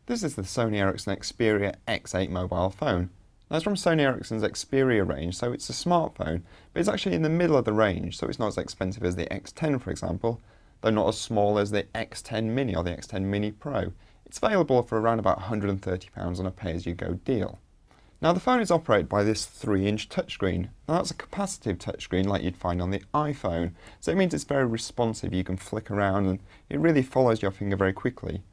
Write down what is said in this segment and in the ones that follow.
This is the Sony Ericsson Xperia X8 mobile phone. Now it's from Sony Ericsson's Xperia range, so it's a smartphone, but it's actually in the middle of the range, so it's not as expensive as the X10 for example, though not as small as the X10 Mini or the X10 Mini Pro. It's available for around about £130 on a pay-as-you-go deal. Now the phone is operated by this 3-inch touchscreen. Now that's a capacitive touchscreen like you'd find on the iPhone, so it means it's very responsive. You can flick around and it really follows your finger very quickly.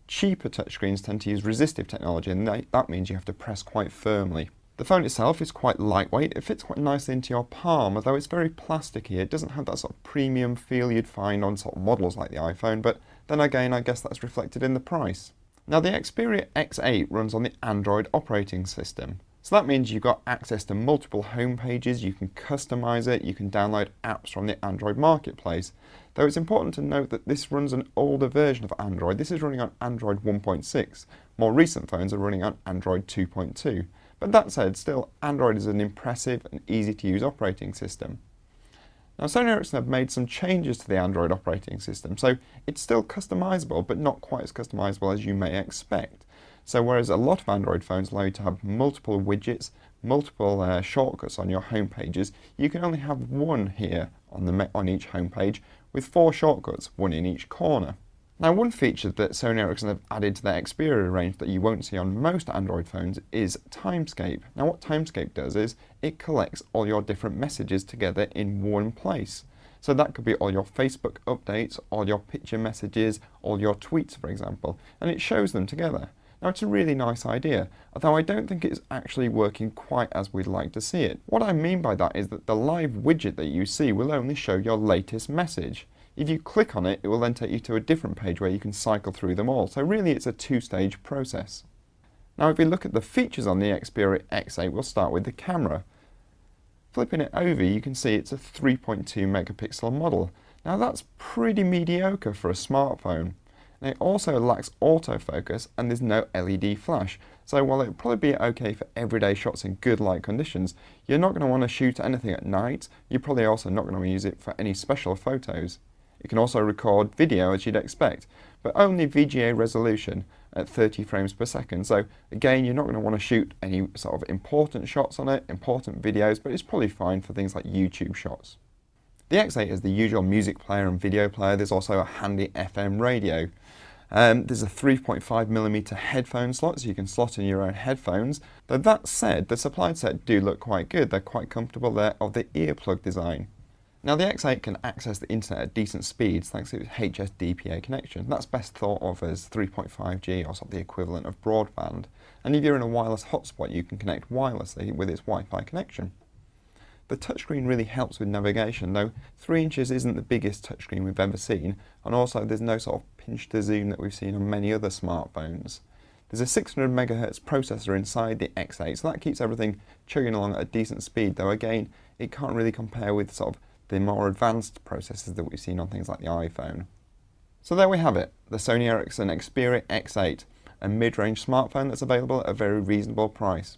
Cheaper touchscreens tend to use resistive technology, and that means you have to press quite firmly. The phone itself is quite lightweight. It fits quite nicely into your palm, although it's very plasticky. It doesn't have that sort of premium feel you'd find on sort of models like the iPhone, but then again I guess that's reflected in the price. Now the Xperia X8 runs on the Android operating system. So that means you've got access to multiple home pages, you can customize it, you can download apps from the Android marketplace. Though it's important to note that this runs an older version of Android. This is running on Android 1.6. More recent phones are running on Android 2.2. But that said, still Android is an impressive and easy to use operating system. Now Sony Ericsson have made some changes to the Android operating system, so it's still customizable but not quite as customizable as you may expect. So whereas a lot of Android phones allow you to have multiple widgets, multiple shortcuts on your home pages, you can only have one here on each home page with 4 shortcuts, one in each corner. Now one feature that Sony Ericsson have added to their Xperia range that you won't see on most Android phones is Timescape. Now what Timescape does is it collects all your different messages together in one place. So that could be all your Facebook updates, all your picture messages, all your tweets for example, and it shows them together. Now it's a really nice idea, although I don't think it's actually working quite as we'd like to see it. What I mean by that is that the live widget that you see will only show your latest message. If you click on it, it will then take you to a different page where you can cycle through them all. So really it's a 2-stage process. Now if we look at the features on the Xperia X8, we'll start with the camera. Flipping it over, you can see it's a 3.2 megapixel model. Now that's pretty mediocre for a smartphone. And it also lacks autofocus and there's no LED flash. So while it will probably be okay for everyday shots in good light conditions, you're not going to want to shoot anything at night. You're probably also not going to use it for any special photos. It can also record video as you'd expect, but only VGA resolution at 30 frames per second. So again, you're not going to want to shoot any sort of important shots on it, important videos, but it's probably fine for things like YouTube shots. The X8 is the usual music player and video player. There's also a handy FM radio. There's a 3.5mm headphone slot, so you can slot in your own headphones. Though that said, the supplied set do look quite good. They're quite comfortable. They're of the earplug design. Now the X8 can access the internet at decent speeds thanks to its HSDPA connection. That's best thought of as 3.5G or sort of the equivalent of broadband. And if you're in a wireless hotspot, you can connect wirelessly with its Wi-Fi connection. The touchscreen really helps with navigation, though 3 inches isn't the biggest touchscreen we've ever seen, and also there's no sort of pinch to zoom that we've seen on many other smartphones. There's a 600 MHz processor inside the X8, so that keeps everything chugging along at a decent speed, though again, it can't really compare with sort of the more advanced processors that we've seen on things like the iPhone. So there we have it, the Sony Ericsson Xperia X8, a mid-range smartphone that's available at a very reasonable price.